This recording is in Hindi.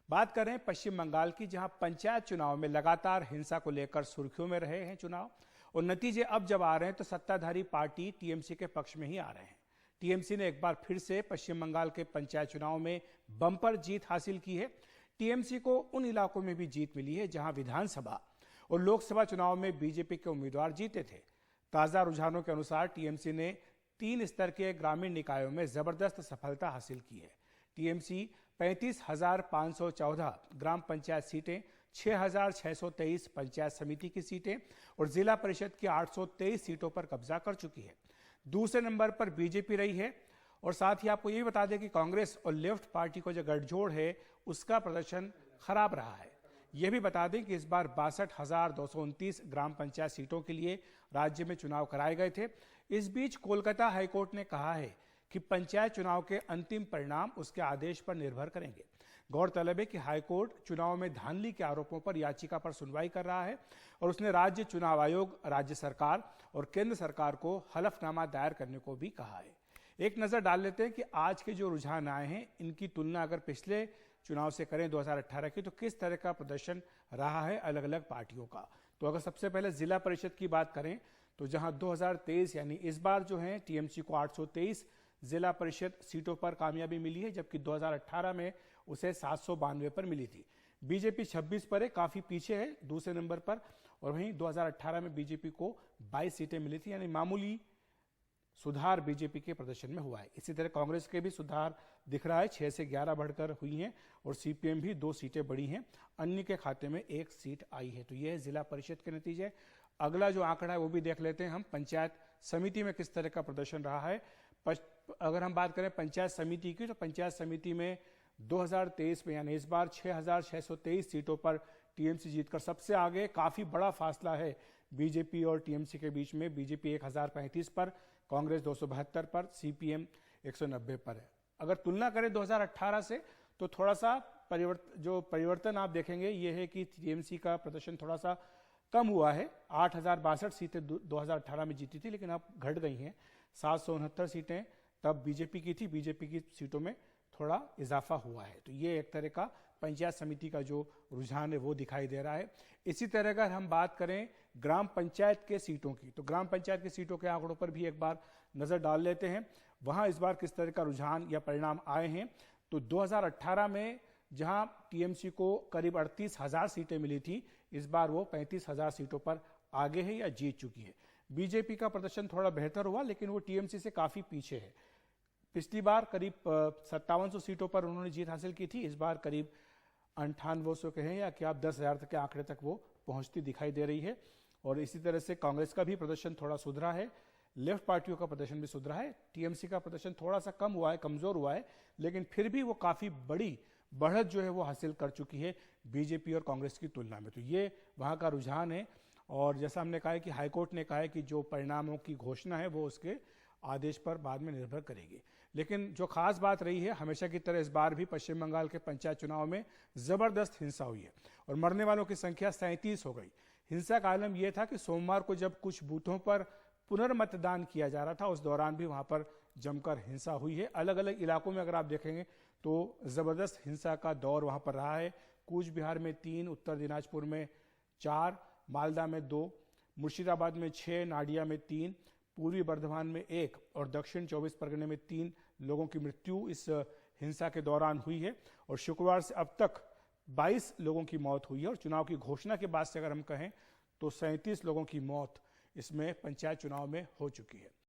बात करें पश्चिम बंगाल की, जहां पंचायत चुनाव में लगातार हिंसा को लेकर सुर्खियों में रहे हैं चुनाव, और नतीजे अब जब आ रहे हैं तो सत्ताधारी पार्टी टीएमसी के पक्ष में ही आ रहे हैं। टीएमसी ने एक बार फिर से पश्चिम बंगाल के पंचायत चुनाव में बम्पर जीत हासिल की है। टीएमसी को उन इलाकों में भी जीत मिली है जहां विधानसभा और लोकसभा चुनाव में बीजेपी के उम्मीदवार जीते थे। ताजा रुझानों के अनुसार टीएमसी ने 3 स्तर के ग्रामीण निकायों में जबरदस्त सफलता हासिल की है। टीएमसी 35,514 ग्राम पंचायत सीटें, 6,623 पंचायत समिति की सीटें और जिला परिषद की 823 सीटों पर कब्जा कर चुकी है। दूसरे नंबर पर बीजेपी रही है। और साथ ही आपको ये भी बता दें कि कांग्रेस और लेफ्ट पार्टी को जो गठजोड़ है उसका प्रदर्शन खराब रहा है। यह भी बता दें कि इस बार 62,229 ग्राम पंचायत सीटों के लिए राज्य में चुनाव कराए गए थे। इस बीच कोलकाता हाईकोर्ट ने कहा है कि पंचायत चुनाव के अंतिम परिणाम उसके आदेश पर निर्भर करेंगे। गौरतलब है कि हाईकोर्ट चुनाव में धांधली के आरोपों पर याचिका पर सुनवाई कर रहा है और उसने राज्य चुनाव आयोग, राज्य सरकार और केंद्र सरकार को हलफनामा दायर करने को भी कहा है। एक नजर डाल लेते हैं कि आज के जो रुझान आए हैं इनकी तुलना अगर पिछले चुनाव से करें 2018 की, तो किस तरह का प्रदर्शन रहा है अलग अलग पार्टियों का। तो अगर सबसे पहले जिला परिषद की बात करें तो जहां 2023 यानी इस बार जो है टीएमसी को 823 जिला परिषद सीटों पर कामयाबी मिली है, जबकि 2018 में उसे 792 पर मिली थी। बीजेपी 26 पर है, काफी पीछे है दूसरे नंबर पर। और वहीं 2018 में बीजेपी को 22 सीटें मिली थी, यानी मामूली सुधार बीजेपी के प्रदर्शन में हुआ है। इसी तरह कांग्रेस के भी सुधार दिख रहा है, 6 से 11 बढ़कर हुई हैं और सीपीएम भी 2 सीटें बढ़ी हैं, अन्य के खाते में 1 सीट आई है। तो यह है जिला परिषद के नतीजे। अगला जो आंकड़ा है वो भी देख लेते हैं हम, पंचायत समिति में किस तरह का प्रदर्शन रहा है। अगर हम बात करें पंचायत समिति की, तो पंचायत समिति में 2023 में यानी इस बार 6,623 सीटों पर टीएमसी जीतकर सबसे आगे। काफी बड़ा फासला है बीजेपी और टीएमसी के बीच में। बीजेपी 1,035 पर, कांग्रेस 272 पर, सीपीएम 190 पर है। अगर तुलना करें 2018 से तो थोड़ा सा परिवर्तन आप देखेंगे ये है कि टीएमसी का प्रदर्शन थोड़ा सा कम हुआ है। 8,062 सीटें 2018 में जीती थी, लेकिन अब घट गई हैं। 769 सीटें तब बीजेपी की थी, बीजेपी की सीटों में थोड़ा इजाफा हुआ है। तो ये एक तरह का पंचायत समिति का जो रुझान है वो दिखाई दे रहा है। इसी तरह अगर हम बात करें ग्राम पंचायत के सीटों की, तो ग्राम पंचायत के सीटों के आंकड़ों पर भी एक बार नजर डाल लेते हैं, वहां इस बार किस तरह का रुझान या परिणाम आए हैं। तो 2018 में जहां टीएमसी को करीब 38,000 सीटें मिली थी, इस बार वो 35,000 सीटों पर आगे है या जीत चुकी है। बीजेपी का प्रदर्शन थोड़ा बेहतर हुआ, लेकिन वो टीएमसी से काफी पीछे है। पिछली बार करीब 5700 सीटों पर उन्होंने जीत हासिल की थी, इस बार करीब 9800 कहें या कि आप 10,000 तक के आंकड़े तक वो पहुंचती दिखाई दे रही है। और इसी तरह से कांग्रेस का भी प्रदर्शन थोड़ा सुधरा है, लेफ्ट पार्टियों का प्रदर्शन भी सुधरा है। टीएमसी का प्रदर्शन थोड़ा सा कम हुआ है, कमजोर हुआ है, लेकिन फिर भी वो काफी बड़ी बढ़त जो है वो हासिल कर चुकी है बीजेपी और कांग्रेस की तुलना में। तो ये वहां का रुझान है। और जैसा हमने कहा है कि हाईकोर्ट ने कहा है कि जो परिणामों की घोषणा है वो उसके आदेश पर बाद में निर्भर करेगी। लेकिन जो खास बात रही है, हमेशा की तरह इस बार भी पश्चिम बंगाल के पंचायत चुनाव में जबरदस्त हिंसा हुई है और मरने वालों की संख्या 37 हो गई। हिंसा का आलम यह था कि सोमवार को जब कुछ बूथों पर पुनर्मतदान किया जा रहा था, उस दौरान भी वहां पर जमकर हिंसा हुई है। अलग अलग इलाकों में अगर आप देखेंगे तो जबरदस्त हिंसा का दौर वहां पर रहा है। कूच बिहार में 3, उत्तर दिनाजपुर में 4, मालदा में 2, मुर्शिदाबाद में 6, नाडिया में 3, पूर्वी बर्धमान में 1 और दक्षिण 24 परगने में 3 लोगों की मृत्यु इस हिंसा के दौरान हुई है। और शुक्रवार से अब तक 22 लोगों की मौत हुई है। और चुनाव की घोषणा के बाद से अगर हम कहें तो 37 लोगों की मौत इसमें पंचायत चुनाव में हो चुकी है।